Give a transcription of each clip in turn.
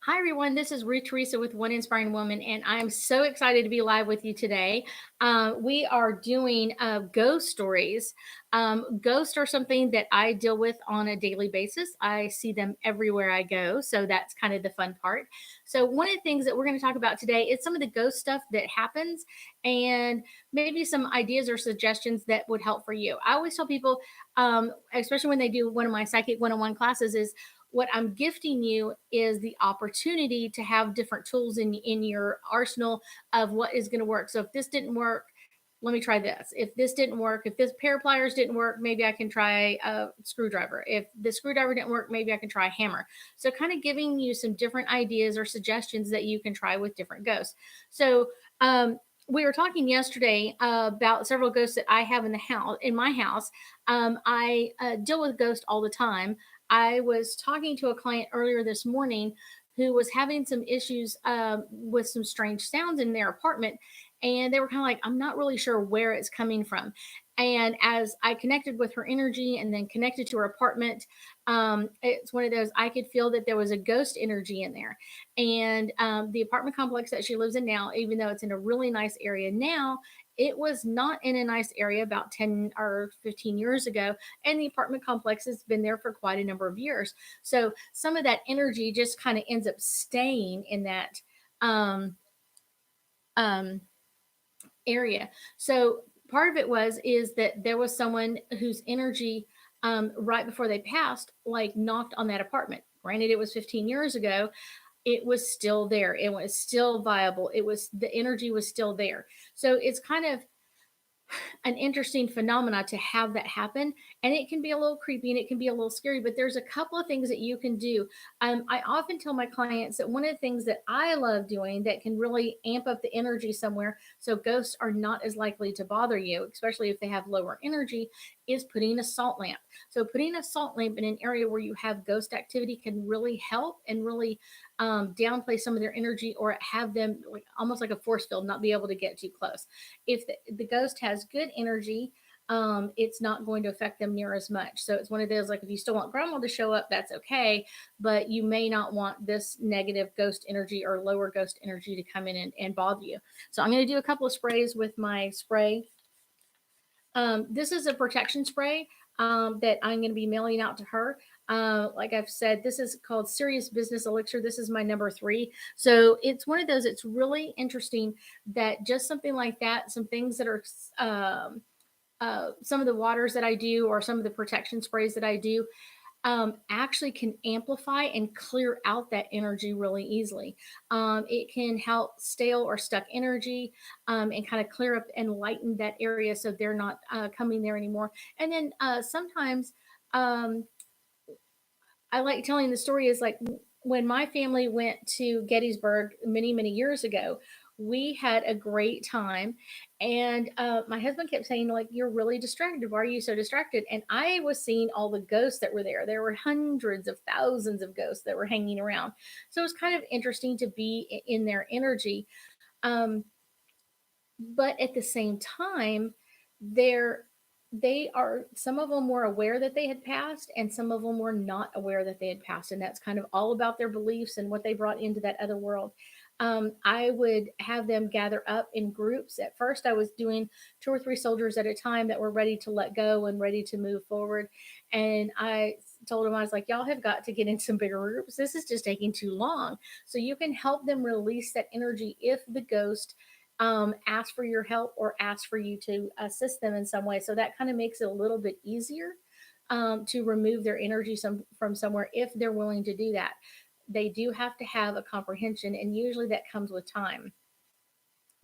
Hi, everyone. This is Ruth Theresa with One Inspiring Woman, and I'm so excited to be live with you today. We are doing ghost stories. Ghosts are something that I deal with on a daily basis. I see them everywhere I go, so that's kind of the fun part. So, one of the things that we're going to talk about today is some of the ghost stuff that happens and maybe some ideas or suggestions that would help for you. I always tell people, especially when they do one of my psychic 101 classes, is what I'm gifting you is the opportunity to have different tools in your arsenal of what is going to work. So if this didn't work, let me try this. If this didn't work, if this pair of pliers didn't work, maybe I can try a screwdriver. If the screwdriver didn't work, maybe I can try a hammer. So kind of giving you some different ideas or suggestions that you can try with different ghosts. So we were talking yesterday about several ghosts that I have in the house, in my house. I deal with ghosts all the time. I was talking to a client earlier this morning who was having some issues with some strange sounds in their apartment. And they were kind of like, I'm not really sure where it's coming from. And as I connected with her energy and then connected to her apartment, it's one of those, I could feel that there was a ghost energy in there. And the apartment complex that she lives in now, even though it's in a really nice area now, it was not in a nice area about 10 or 15 years ago, and the apartment complex has been there for quite a number of years. So some of that energy just kind of ends up staying in that um, um, area. So part of it is that there was someone whose energy right before they passed, like knocked on that apartment. Granted, it was 15 years ago, it was still there. It was still viable. It was the energy was still there. So it's kind of an interesting phenomena to have that happen, and it can be a little creepy and it can be a little scary, but there's a couple of things that you can do. I often tell my clients that one of the things that I love doing that can really amp up the energy somewhere so ghosts are not as likely to bother you, especially if they have lower energy, is putting a salt lamp. So putting a salt lamp in an area where you have ghost activity can really help and really downplay some of their energy, or have them like almost like a force field, not be able to get too close. If the ghost has good energy, it's not going to affect them near as much. So it's one of those, like, if you still want grandma to show up, that's okay, but you may not want this negative ghost energy or lower ghost energy to come in and bother you. So I'm going to do a couple of sprays with my spray. This is a protection spray that I'm going to be mailing out to her. Like I've said, this is called Serious Business Elixir. This is my number 3. So it's one of those, it's really interesting that just something like that, some things that are some of the waters that I do or some of the protection sprays that I do actually can amplify and clear out that energy really easily. It can help stale or stuck energy and kind of clear up and lighten that area so they're not coming there anymore. And then sometimes um, I like telling the story is like when my family went to Gettysburg many, many years ago, we had a great time. And my husband kept saying, like, you're really distracted. Why are you so distracted? And I was seeing all the ghosts that were there. There were hundreds of thousands of ghosts that were hanging around. So it was kind of interesting to be in their energy. Um, but at the same time, they're they are, some of them were aware that they had passed and some of them were not aware that they had passed, and that's kind of all about their beliefs and what they brought into that other world. I would have them gather up in groups. At first I was doing 2 or 3 soldiers at a time that were ready to let go and ready to move forward, and I told them, I was like, y'all have got to get in some bigger groups. This is just taking too long. So you can help them release that energy if the ghost ask for your help or ask for you to assist them in some way. So that kind of makes it a little bit easier to remove their energy from somewhere if they're willing to do that. They do have to have a comprehension, and usually that comes with time,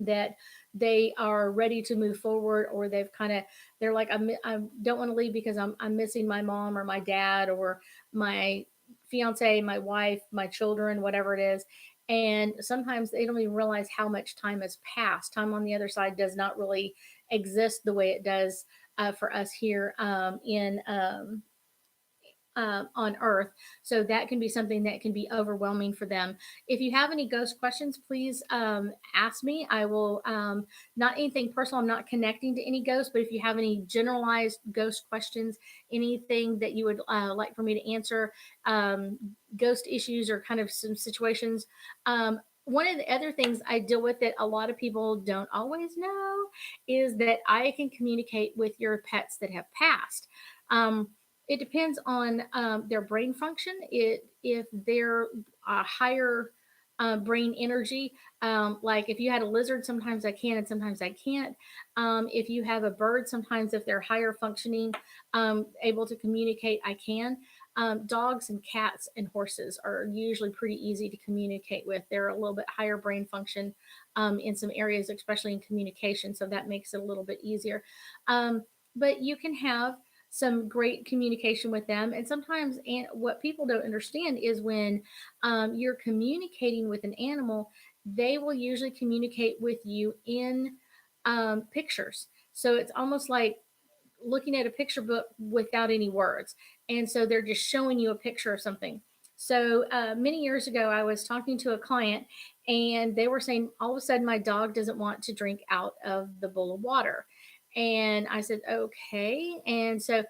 that they are ready to move forward, or they're like, I don't want to leave because I'm missing my mom or my dad or my fiance, my wife, my children, whatever it is. And sometimes they don't even realize how much time has passed. Time on the other side does not really exist the way it does for us here in on Earth. So that can be something that can be overwhelming for them. If you have any ghost questions, please ask me. I will, not anything personal, I'm not connecting to any ghosts, but if you have any generalized ghost questions, anything that you would like for me to answer, um, ghost issues or kind of some situations. One of the other things I deal with that a lot of people don't always know is that I can communicate with your pets that have passed. Um, it depends on their brain function. If they're higher brain energy, like if you had a lizard, sometimes I can and sometimes I can't. If you have a bird, sometimes if they're higher functioning, able to communicate, I can. Dogs and cats and horses are usually pretty easy to communicate with. They're a little bit higher brain function in some areas, especially in communication, so that makes it a little bit easier. But you can have some great communication with them. And sometimes, and what people don't understand is when you're communicating with an animal, they will usually communicate with you in pictures. So it's almost like looking at a picture book without any words. And so they're just showing you a picture of something. So many years ago, I was talking to a client and they were saying, all of a sudden, my dog doesn't want to drink out of the bowl of water. And I said, okay. And so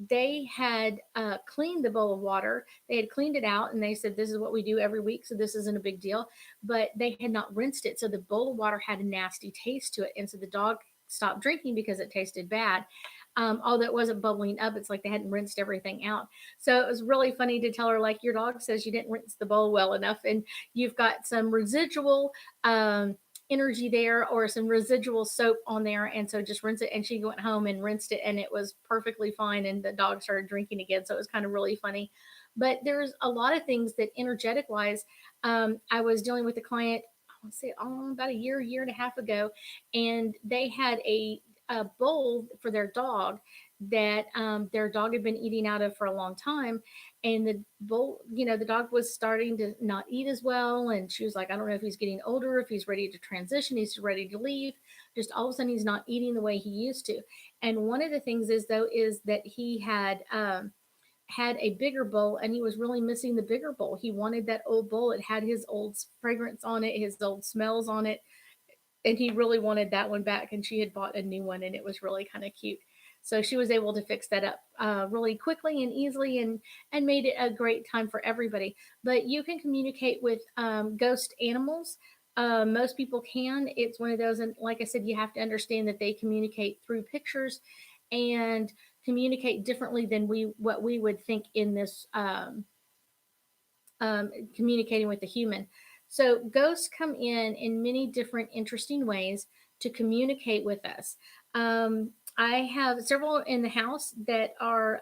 they had cleaned the bowl of water. They had cleaned it out and they said, this is what we do every week. So this isn't a big deal. But they had not rinsed it. So the bowl of water had a nasty taste to it. And so the dog stopped drinking because it tasted bad. Although it wasn't bubbling up, it's like they hadn't rinsed everything out. So it was really funny to tell her, like, your dog says you didn't rinse the bowl well enough, and you've got some residual energy there or some residual soap on there. And so just rinse it. And she went home and rinsed it, and it was perfectly fine. And the dog started drinking again. So it was kind of really funny. But there's a lot of things that energetic wise, I was dealing with a client, I want to say about a year and a half ago, and they had a bowl for their dog that their dog had been eating out of for a long time. And the bowl, the dog was starting to not eat as well. And she was like, I don't know if he's getting older, if he's ready to transition, he's ready to leave. Just all of a sudden, he's not eating the way he used to. And one of the things is, though, is that he had a bigger bowl and he was really missing the bigger bowl. He wanted that old bowl. It had his old fragrance on it, his old smells on it, and he really wanted that one back. And she had bought a new one and it was really kind of cute. So she was able to fix that up really quickly and easily, and made it a great time for everybody. But you can communicate with ghost animals. Most people can. It's one of those, and like I said, you have to understand that they communicate through pictures and communicate differently than what we would think in this communicating with the human. So ghosts come in many different interesting ways to communicate with us. I have several in the house that are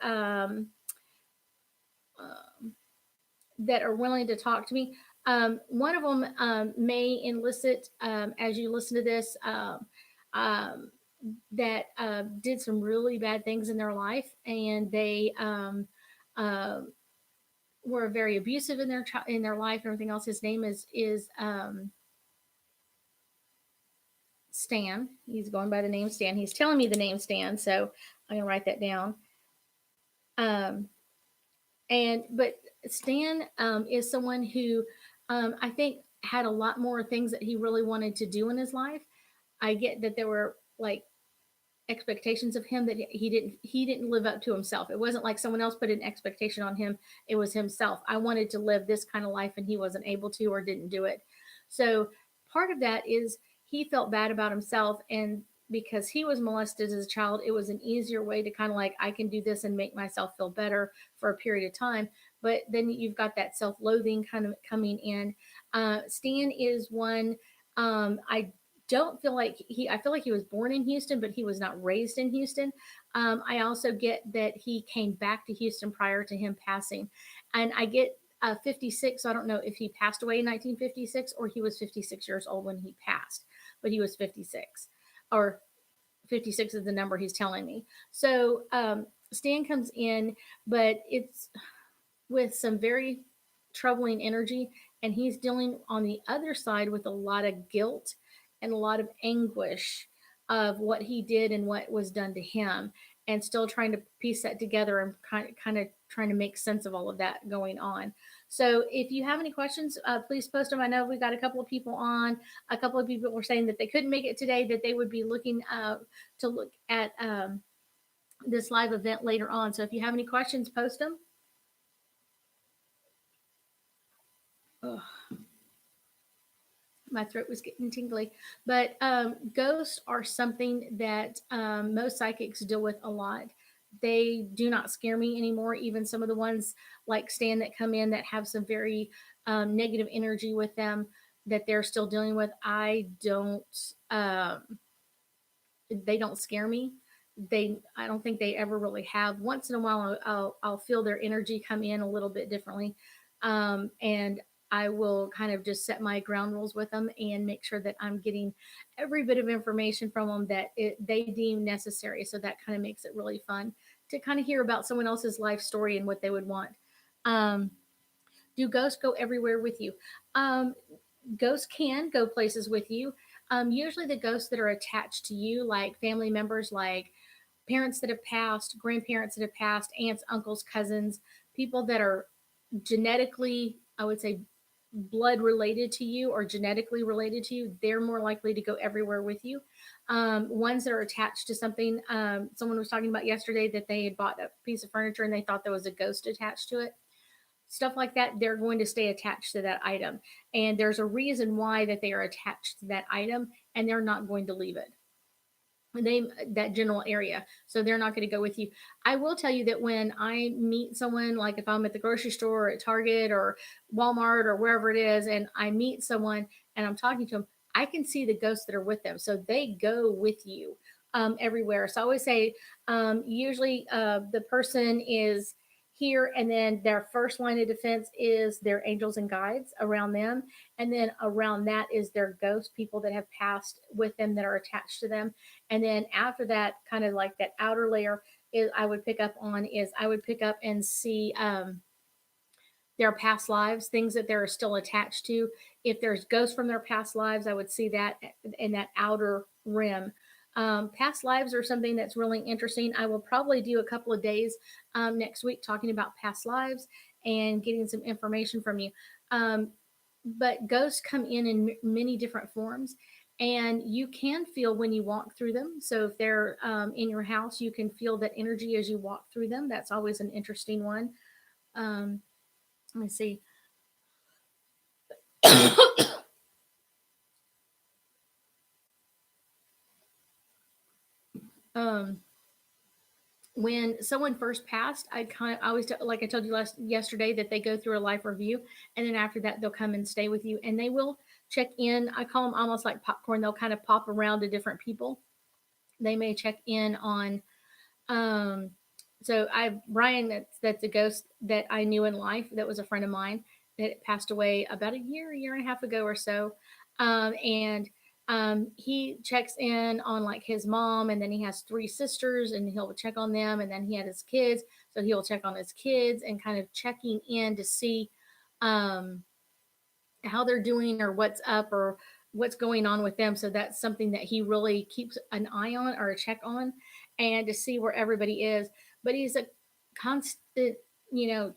willing to talk to me. One of them may elicit, as you listen to this, um, that did some really bad things in their life, and they uh, were very abusive in their life and everything else. His name is Stan. He's going by the name Stan. He's telling me the name Stan, so I'm gonna write that down. Um, but Stan is someone who I think had a lot more things that he really wanted to do in his life. I get that there were like expectations of him that he didn't live up to himself. It wasn't like someone else put an expectation on him. It was himself. I wanted to live this kind of life and he wasn't able to or didn't do it. So part of that is he felt bad about himself, and because he was molested as a child, it was an easier way to kind of like, I can do this and make myself feel better for a period of time. But then you've got that self-loathing kind of coming in. Stan is one. I feel like he was born in Houston, but he was not raised in Houston. I also get that he came back to Houston prior to him passing. And I get 56. So I don't know if he passed away in 1956 or he was 56 years old when he passed, but he was 56, or 56 is the number he's telling me. So Stan comes in, but it's with some very troubling energy. And he's dealing on the other side with a lot of guilt and a lot of anguish of what he did and what was done to him. and still trying to piece that together and kind of trying to make sense of all of that going on. So if you have any questions, please post them. I know we got a couple of people on. A couple of people were saying that they couldn't make it today, that they would be looking to look at this live event later on. So if you have any questions, post them. Ugh, my throat was getting tingly. But ghosts are something that most psychics deal with a lot. They do not scare me anymore. Even some of the ones like Stan that come in that have some very negative energy with them that they're still dealing with, I don't. They don't scare me. I don't think they ever really have. Once in a while, I'll feel their energy come in a little bit differently, and I will kind of just set my ground rules with them and make sure that I'm getting every bit of information from them that they deem necessary. So that kind of makes it really fun to kind of hear about someone else's life story and what they would want. Um, do ghosts go everywhere with you? Um, Ghosts can go places with you. Usually, the ghosts that are attached to you, like family members, like parents that have passed, grandparents that have passed, aunts, uncles, cousins, people that are genetically, I would say, blood related to you or genetically related to you, they're more likely to go everywhere with you. Ones that are attached to something, someone was talking about yesterday that they had bought a piece of furniture and they thought there was a ghost attached to it. Stuff like that, they're going to stay attached to that item, and there's a reason why that they are attached to that item, and they're not going to leave it, they that general area, so they're not going to go with you. I will tell you that when I meet someone, like if I'm at the grocery store or at Target or Walmart or wherever it is, and I meet someone and I'm talking to them, I can see the ghosts that are with them, so they go with you everywhere. So I always say, usually the person is here, and then their first line of defense is their angels and guides around them, and then around that is their ghost people that have passed with them that are attached to them. And then after that, kind of like that outer layer is I would pick up and see their past lives, things that they're still attached to. If there's ghosts from their past lives, I would see that in that outer rim. Past lives are something that's really interesting. I will probably do a couple of days next week talking about past lives and getting some information from you. Um, but ghosts come in many different forms, and you can feel when you walk through them. So if they're in your house, you can feel that energy as you walk through them. That's always an interesting one. um, let me see. um, when someone first passed, I always like I told you yesterday that they go through a life review, and then after that they'll come and stay with you, and they will check in. I call them almost like popcorn. They'll kind of pop around to different people. They may check in on. Um, so I Brian, that's a ghost that I knew in life. That was a friend of mine that passed away about a year and a half ago or so. And he checks in on like his mom, and then he has three sisters, and he'll check on them, and then he had his kids, so he'll check on his kids and kind of checking in to see um, how they're doing or what's up or what's going on with them. So that's something that he really keeps an eye on or a check on, and to see where everybody is. But he's a constant,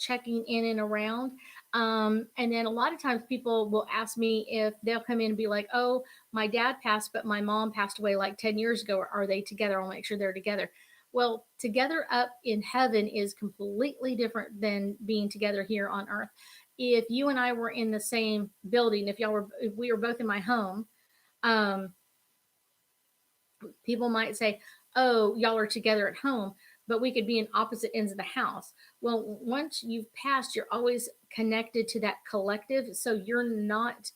checking in and around. And then a lot of times people will ask me if they'll come in and be like, oh, my dad passed, but my mom passed away like 10 years ago. Are they together? I'll make sure they're together. Well, together up in heaven is completely different than being together here on earth. If you and I were in the same building, if we were both in my home, um, people might say, "Oh, y'all are together at home," but we could be in opposite ends of the house. Well, once you've passed, you're always connected to that collective, so you're not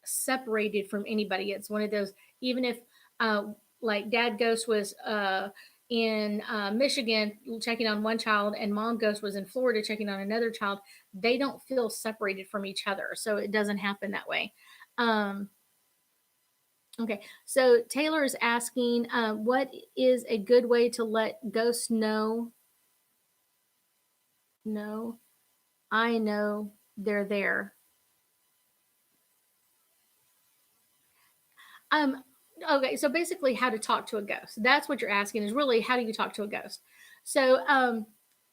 separated from anybody. It's one of those, even if, like, Dad Ghost was in Michigan checking on one child, and Mom Ghost was in Florida checking on another child, they don't feel separated from each other. So it doesn't happen that way. Um, okay. So Taylor is asking, what is a good way to let ghosts know? No, I know they're there. Um, Okay, so basically, how to talk to a ghost. That's what you're asking, is really how do you talk to a ghost? So,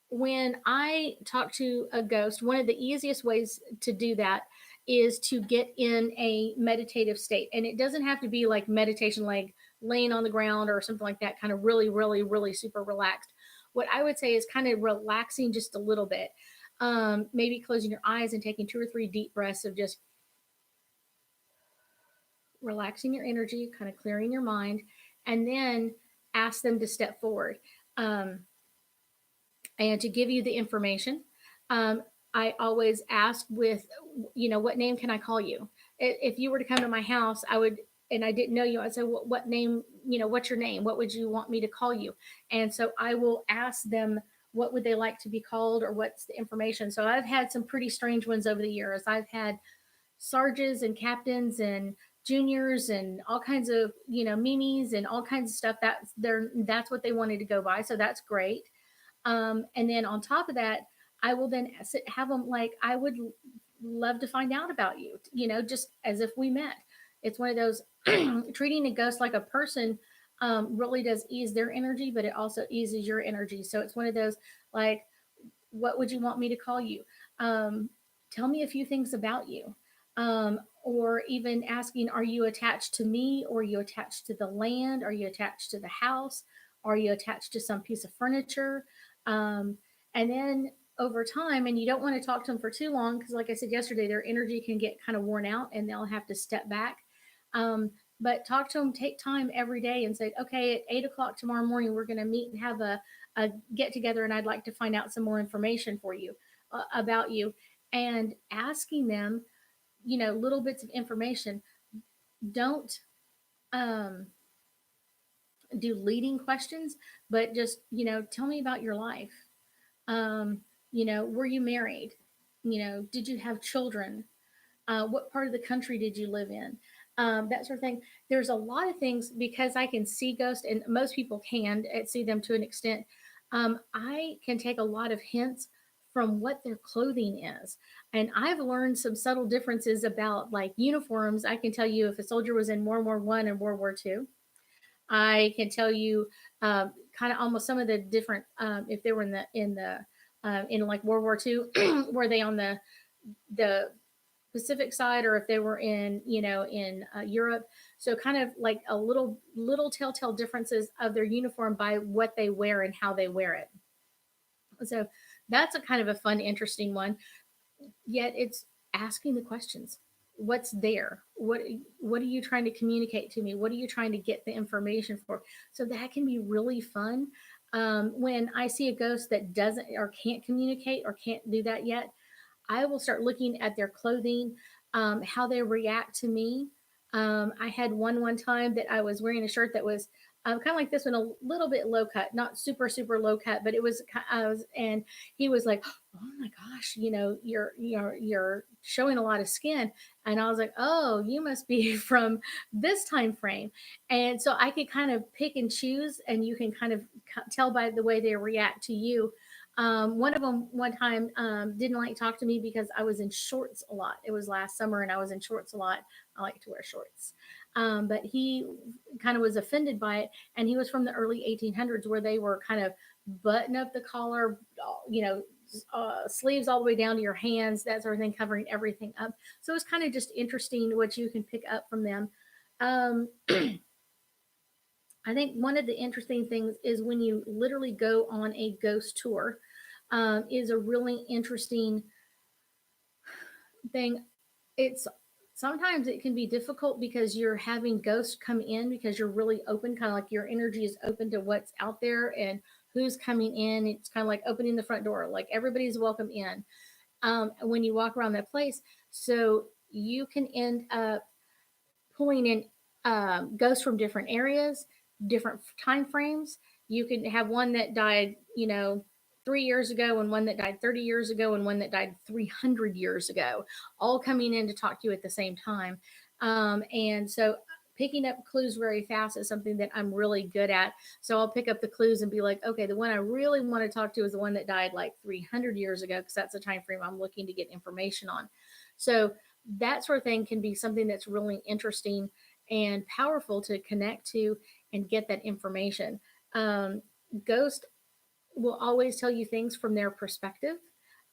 when I talk to a ghost, one of the easiest ways to do that is to get in a meditative state. And it doesn't have to be like meditation, like laying on the ground or something like that, kind of really, really, really super relaxed. What I would say is kind of relaxing just a little bit. Maybe closing your eyes and taking 2 or 3 deep breaths of just relaxing your energy, kind of clearing your mind, and then ask them to step forward. Um, and to give you the information. Um, I always ask with, what name can I call you? If you were to come to my house, I would, and I didn't know you, I'd say, what name, what's your name? What would you want me to call you? And so I will ask them, what would they like to be called, or what's the information? So I've had some pretty strange ones over the years. I've had sergeants and captains and juniors and all kinds of, mimis and all kinds of stuff. That's what they wanted to go by. So that's great. And then on top of that, I will then have them like, I would love to find out about you, just as if we met. It's one of those treating a ghost like a person really does ease their energy, but it also eases your energy. So it's one of those like, what would you want me to call you? Um, Tell me a few things about you. Or even asking, are you attached to me? Or are you attached to the land? Are you attached to the house? Are you attached to some piece of furniture? Um, and then over time, and you don't want to talk to them for too long because, like I said yesterday, their energy can get kind of worn out and they'll have to step back. Um, but talk to them, take time every day and say, okay, at 8 o'clock tomorrow morning, we're going to meet and have a get together, and I'd like to find out some more information for you about you, and asking them, little bits of information. Don't um, do leading questions, but just, tell me about your life. Um, were you married? Did you have children? What part of the country did you live in? That sort of thing. There's a lot of things, because I can see ghosts, and most people can see them to an extent. I can take a lot of hints from what their clothing is. And I've learned some subtle differences about like uniforms. I can tell you if a soldier was in World War I and World War II. I can tell you kind of almost some of the different, if they were in like World War II, were they on the Pacific side, or if they were in, in Europe. So kind of like a little telltale differences of their uniform by what they wear and how they wear it. So that's a kind of a fun, interesting one. Yet it's asking the questions. What's there? What are you trying to communicate to me? What are you trying to get the information for? So that can be really fun. When I see a ghost that doesn't or can't communicate or can't do that yet, I will start looking at their clothing, how they react to me. I had one time that I was wearing a shirt that was kind of like this one, a little bit low cut, not super super low cut, but it was. And he was like, "Oh my gosh, you're showing a lot of skin," and I was like, "Oh, you must be from this time frame," and so I could kind of pick and choose, and you can kind of tell by the way they react to you. One of them one time didn't like to talk to me because I was in shorts a lot. It was last summer and I was in shorts a lot. I like to wear shorts. But he kind of was offended by it. And he was from the early 1800s where they were kind of button up the collar, sleeves all the way down to your hands, that sort of thing, covering everything up. So it's kind of just interesting what you can pick up from them. Um, I think one of the interesting things is when you literally go on a ghost tour, is a really interesting thing. It's sometimes it can be difficult because you're having ghosts come in because you're really open, kind of like your energy is open to what's out there and who's coming in. It's kind of like opening the front door, like everybody's welcome in when you walk around that place. So you can end up pulling in ghosts from different areas, different time frames. You can have one that died, 3 years ago, and one that died 30 years ago, and one that died 300 years ago, all coming in to talk to you at the same time. And so picking up clues very fast is something that I'm really good at. So I'll pick up the clues and be like, okay, the one I really want to talk to is the one that died like 300 years ago, because that's the time frame I'm looking to get information on. So that sort of thing can be something that's really interesting. and powerful to connect to and get that information. Um, Ghost will always tell you things from their perspective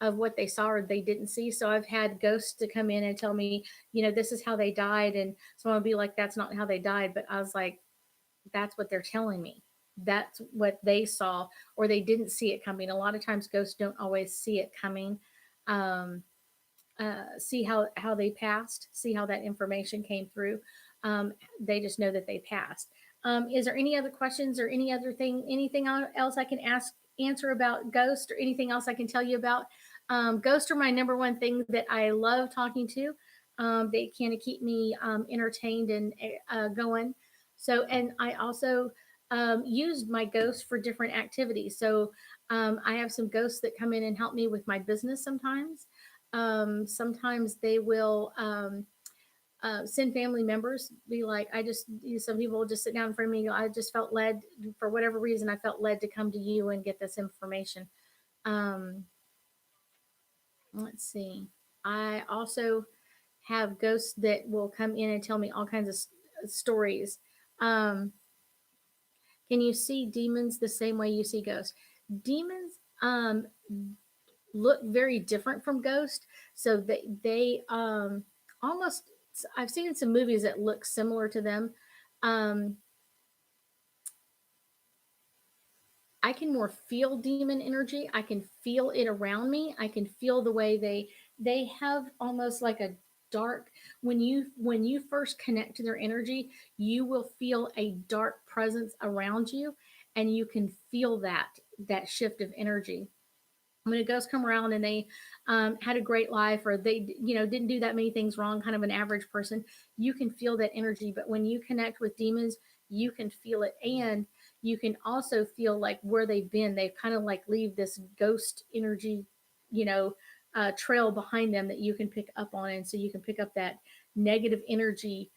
of what they saw or they didn't see. So I've had ghosts to come in and tell me, this is how they died. And someone will be like, that's not how they died. But I was like, that's what they're telling me. That's what they saw, or they didn't see it coming. A lot of times ghosts don't always see it coming. Um, See how they passed, see how that information came through. They just know that they passed. Is there any other questions or anything else I can answer about ghost, or anything else I can tell you about? Ghosts are my number one thing that I love talking to. They kind of keep me entertained and going. So, and I also used my ghosts for different activities. So I have some ghosts that come in and help me with my business sometimes. Sometimes they will send family members, be like, some people will just sit down in front of me and go, I just felt led, for whatever reason, I felt led to come to you and get this information. Um, let's see. I also have ghosts that will come in and tell me all kinds of stories. Um, can you see demons the same way you see ghosts? Demons look very different from ghost, so they almost, I've seen some movies that look similar to them. um I can more feel demon energy. I can feel it around me. I can feel the way they have almost like a dark, when you first connect to their energy, you will feel a dark presence around you, and you can feel that shift of energy. When a ghost come around and they had a great life, or they didn't do that many things wrong, kind of an average person, you can feel that energy. But when you connect with demons, you can feel it, and you can also feel like where they've been. They kind of like leave this ghost energy, you know trail behind them that you can pick up on, and so you can pick up that negative energy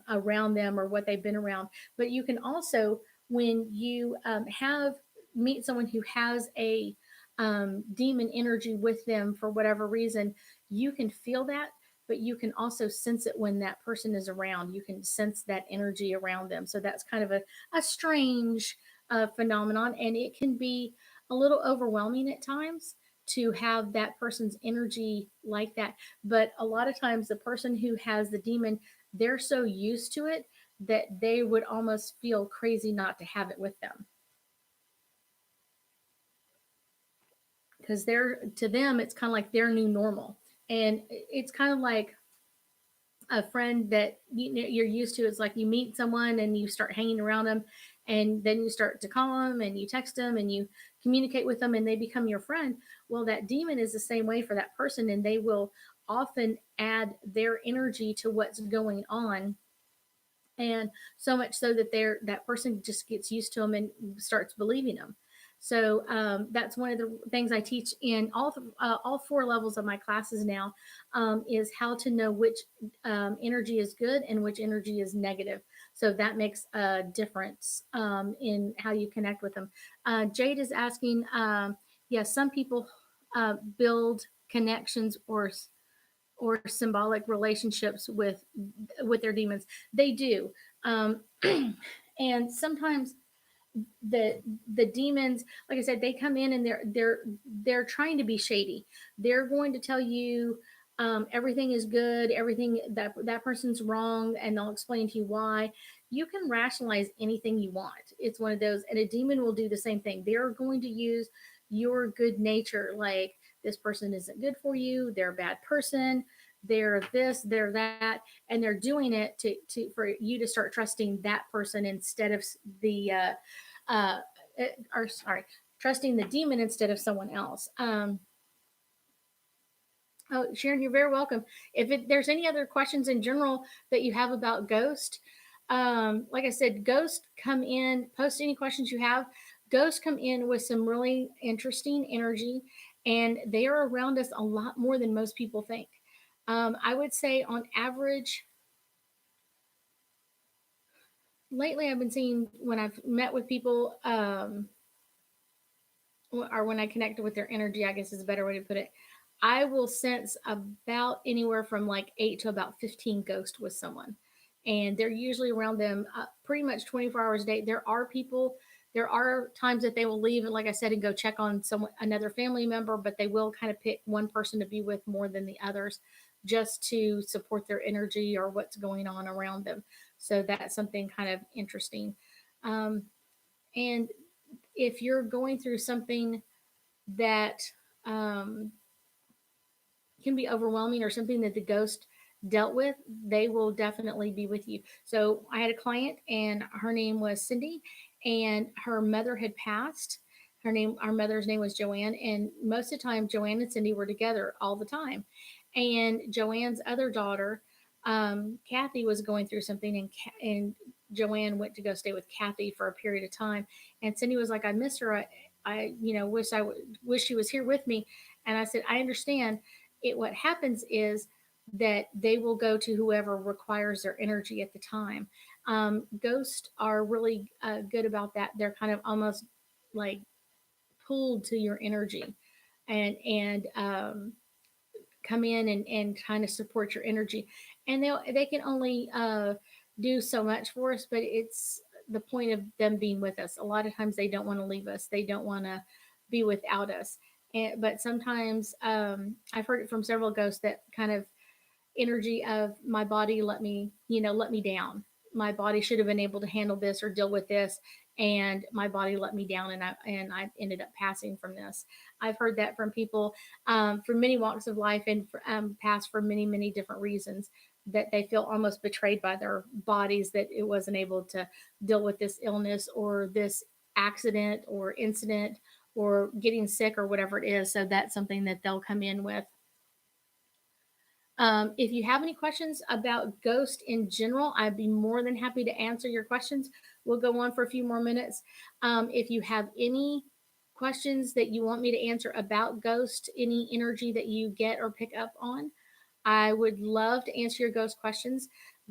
around them, or what they've been around. But you can also, when you have meet someone who has a demon energy with them for whatever reason, you can feel that, but you can also sense it when that person is around. You can sense that energy around them. So that's kind of a strange phenomenon, and it can be a little overwhelming at times to have that person's energy like that. But a lot of times, the person who has the demon, they're so used to it that they would almost feel crazy not to have it with them, because they're, to them, it's kind of like their new normal. And it's kind of like a friend that you're used to. It's like you meet someone and you start hanging around them, and then you start to call them and you text them and you communicate with them, and they become your friend. Well, that demon is the same way for that person, and they will often add their energy to what's going on, and so much so that that person just gets used to them and starts believing them. So that's one of the things I teach in all four levels of my classes now, is how to know which energy is good and which energy is negative. So that makes a difference in how you connect with them. Jade is asking, yes, some people build connections or symbolic relationships with their demons. They do. um, and sometimes the demons, like I said, they come in and they're trying to be shady. They're going to tell you everything is good, everything that person's wrong, and they'll explain to you why. You can rationalize anything you want. It's one of those, and a demon will do the same thing. They're going to use your good nature, like, this person isn't good for you, they're a bad person, they're this, they're that, and they're doing it to for you to start trusting that person instead of the uh, or sorry, trusting the demon instead of someone else. Oh, Sharon, you're very welcome. There's any other questions in general that you have about Ghost, like I said, Ghost come in, post any questions you have. Ghosts come in with some really interesting energy, and they are around us a lot more than most people think. I would say, on average, lately I've been seeing, when I've met with people, or when I connected with their energy, I guess is a better way to put it, I will sense about anywhere from like 8 to about 15 ghosts with someone. and they're usually around them pretty much 24 hours a day. There are times that they will leave, like I said, and go check on someone, another family member, but they will kind of pick one person to be with more than the others, just to support their energy or what's going on around them. So that's something kind of interesting. Um, and if you're going through something that um, can be overwhelming or something that the ghost dealt with, they will definitely be with you. So I had a client and her name was Cindy, and her mother had passed. Our mother's name was Joanne, and most of the time, Joanne and Cindy were together all the time. And Joanne's other daughter, Kathy, was going through something, and Joanne went to go stay with Kathy for a period of time. And Cindy was like, "I miss her. Wish she was here with me." And I said, "I understand." What happens is that they will go to whoever requires their energy at the time. Ghosts are really good about that. They're kind of almost like pulled to your energy, and come in and kind of support your energy. And they can only do so much for us, but it's the point of them being with us. A lot of times they don't want to leave us. They don't want to be without us. But sometimes I've heard it from several ghosts that kind of energy of my body let me down. My body should have been able to handle this or deal with this, and my body let me down, and I ended up passing from this. I've heard that from people from many walks of life, and passed for many different reasons, that they feel almost betrayed by their bodies, that it wasn't able to deal with this illness or this accident or incident or getting sick or whatever it is. So that's something that they'll come in with. If you have any questions about Ghost in general, I'd be more than happy to answer your questions. We'll go on for a few more minutes. If you have any questions that you want me to answer about Ghost, any energy that you get or pick up on, I would love to answer your ghost questions.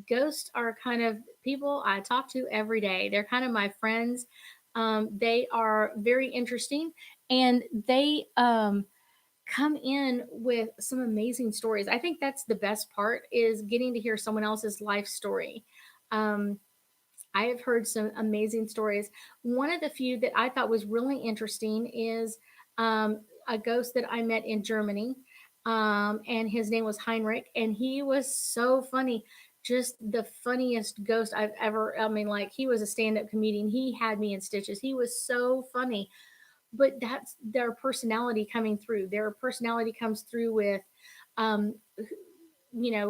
Ghosts are kind of people I talk to every day. They're kind of my friends. They are very interesting, and they come in with some amazing stories. I think that's the best part, is getting to hear someone else's life story. Um, I have heard some amazing stories. One of the few that I thought was really interesting is a ghost that I met in Germany, and his name was Heinrich, and he was so funny. Just the funniest ghost I've ever. I mean, like, he was a stand-up comedian. He had me in stitches. He was so funny, but that's their personality coming through. Their personality comes through with um,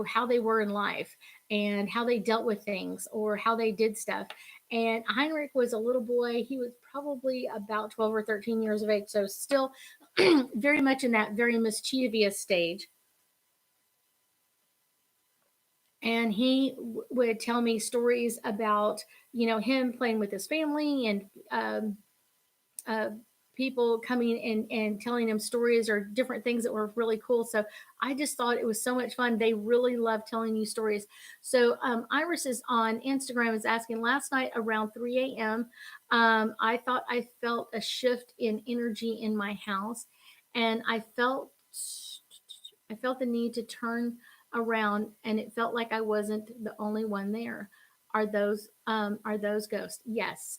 how they were in life and how they dealt with things or how they did stuff. And Heinrich was a little boy. He was probably about 12 or 13 years of age, so still very much in that very mischievous stage. And he would tell me stories about him playing with his family, and uh, people coming and telling him stories or different things that were really cool. So I just thought it was so much fun. They really love telling you stories. So Iris is on Instagram is asking, last night around 3 a.m., I thought I felt a shift in energy in my house, and I felt the need to turn around, and it felt like I wasn't the only one there. Are those ghosts? Yes.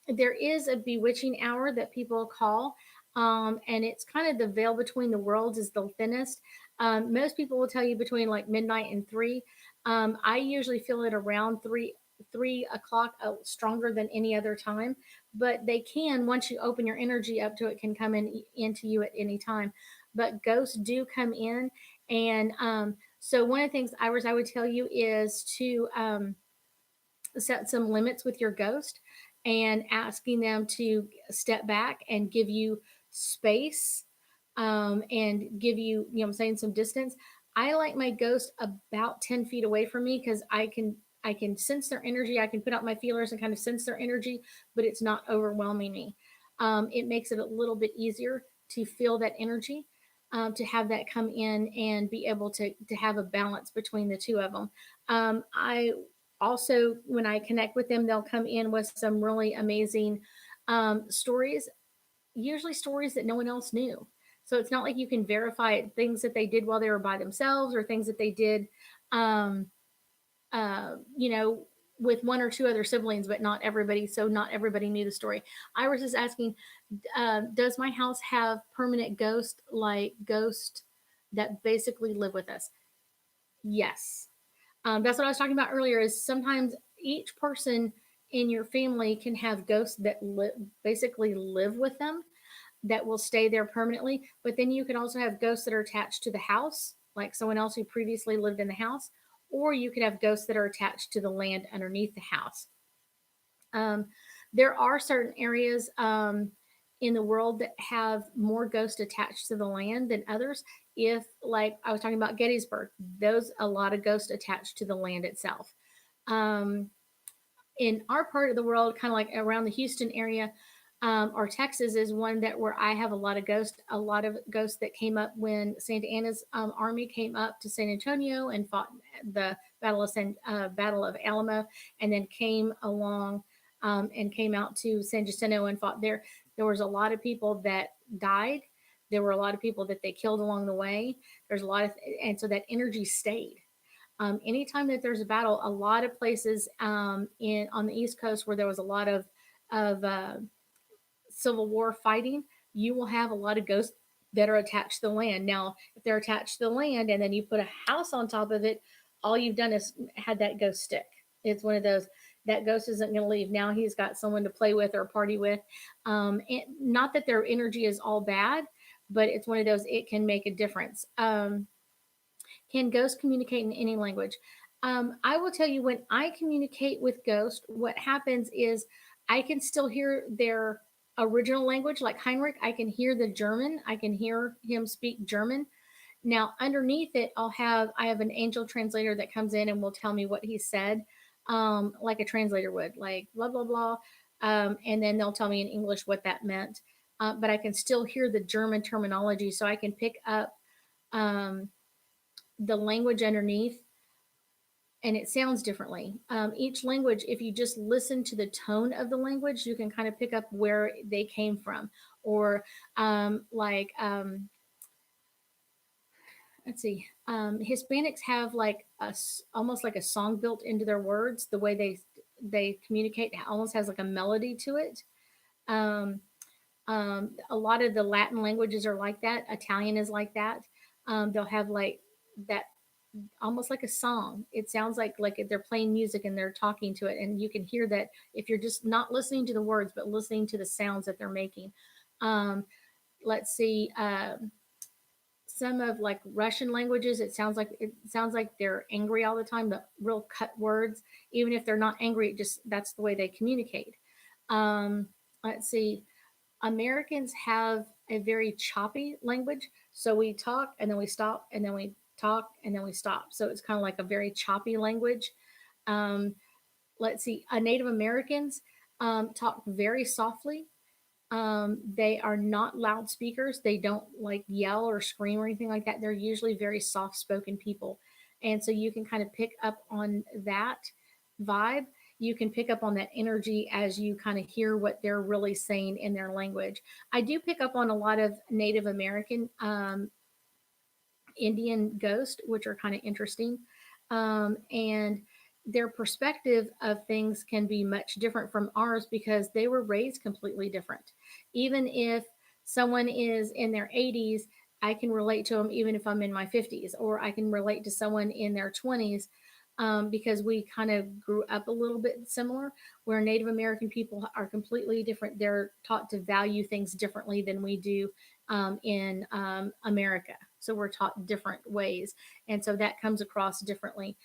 There is a bewitching hour that people call, and it's kind of the veil between the worlds is the thinnest. Most people will tell you between like midnight and 3. I usually feel it around 3 o'clock, stronger than any other time. But they can, once you open your energy up to it, can come into you at any time. But ghosts do come in, and so one of the things I would tell you is to set some limits with your ghost, and asking them to step back and give you space, and give you, I'm saying, some distance. I like my ghost about 10 feet away from me, because I can sense their energy. I can put out my feelers and kind of sense their energy, but it's not overwhelming me. It makes it a little bit easier to feel that energy, to have that come in and be able to have a balance between the two of them. I also, when I connect with them, they'll come in with some really amazing stories, usually stories that no one else knew. So it's not like you can verify things that they did while they were by themselves, or things that they did um, you know, with one or two other siblings, but not everybody. So not everybody knew the story. Iris is asking, does my house have permanent ghosts, like ghosts that basically live with us? Yes. That's what I was talking about earlier. Is sometimes each person in your family can have ghosts that basically live with them, that will stay there permanently. But then you can also have ghosts that are attached to the house, like someone else who previously lived in the house, or you could have ghosts that are attached to the land underneath the house. Um, there are certain areas in the world that have more ghosts attached to the land than others. If, like I was talking about Gettysburg, those a lot of ghosts attached to the land itself. Um, in our part of the world, kind of like around the Houston area, or Texas is one that where I have a lot of ghosts that came up when Santa Anna's army came up to San Antonio and fought the Battle of Alamo, and then came along and came out to San Jacinto and fought there. There was a lot of people that died. There were a lot of people that they killed along the way. There's a lot of, and so that energy stayed. Anytime that there's a battle, a lot of places in on the East Coast where there was a lot of Civil War fighting, you will have a lot of ghosts that are attached to the land. Now, if they're attached to the land and then you put a house on top of it, all you've done is had that ghost stick. It's one of those, that ghost isn't going to leave. Now he's got someone to play with or party with. Not that their energy is all bad, but it's one of those, it can make a difference. Can ghosts communicate in any language? I will tell you, when I communicate with ghosts, what happens is I can still hear their original language, like Heinrich. I can hear the German. I can hear him speak German. Now, underneath it, I have an angel translator that comes in and will tell me what he said, like a translator would, like blah blah blah, and then they'll tell me in English what that meant. But I can still hear the German terminology, so I can pick up um, the language underneath, and it sounds differently. Each language, if you just listen to the tone of the language, you can kind of pick up where they came from. Or like let's see, Hispanics have like almost like a song built into their words. The way they communicate almost has like a melody to it. Um, a lot of the Latin languages are like that. Italian is like that. They'll have like that, almost like a song. It sounds like they're playing music and they're talking to it, and you can hear that if you're just not listening to the words but listening to the sounds that they're making. Um, let's see. Some of like Russian languages, it sounds like they're angry all the time. The real cut words, even if they're not angry, it just that's the way they communicate. Um, let's see. Americans have a very choppy language. So we talk and then we stop and then we talk and then we stop. So it's kind of like a very choppy language. Um, let's see, Native Americans talk very softly. They are not loudspeakers. They don't like yell or scream or anything like that. They're usually very soft spoken people. And so you can kind of pick up on that vibe. You can pick up on that energy as you kind of hear what they're really saying in their language. I do pick up on a lot of Native American Indian ghost, which are kind of interesting. And their perspective of things can be much different from ours because they were raised completely different. Even if someone is in their 80s, I can relate to them even if I'm in my 50s, or I can relate to someone in their 20s, because we kind of grew up a little bit similar, where Native American people are completely different. They're taught to value things differently than we do in America. So we're taught different ways. And so that comes across differently.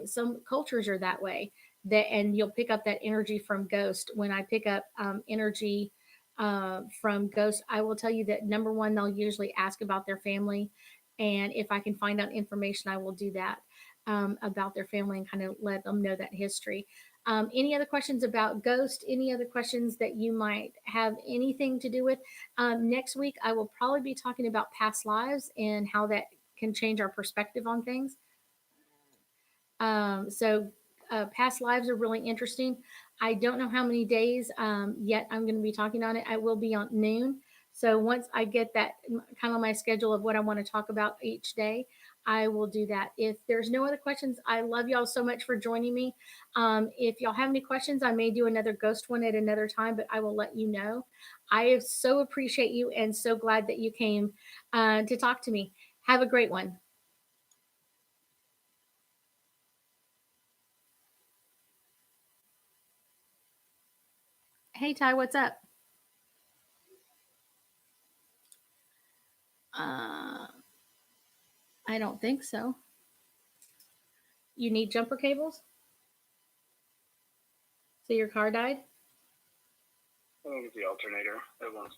Some cultures are that way. And you'll pick up that energy from Ghost. When I pick up energy from Ghost, I will tell you that number one, they'll usually ask about their family. And if I can find out information, I will do that about their family and kind of let them know that history. Any other questions about Ghost? Any other questions that you might have anything to do with? Next week, I will probably be talking about past lives and how that can change our perspective on things. Past lives are really interesting. I don't know how many days yet I'm going to be talking on it. I will be on noon. So once I get that kind of my schedule of what I want to talk about each day, I will do that. If there's no other questions, I love y'all so much for joining me. If y'all have any questions, I may do another ghost one at another time, but I will let you know. I so appreciate you and so glad that you came to talk to me. Have a great one. Hey, Ty, what's up? Uh, I don't think so. You need jumper cables? So your car died? I think it's the alternator that wants to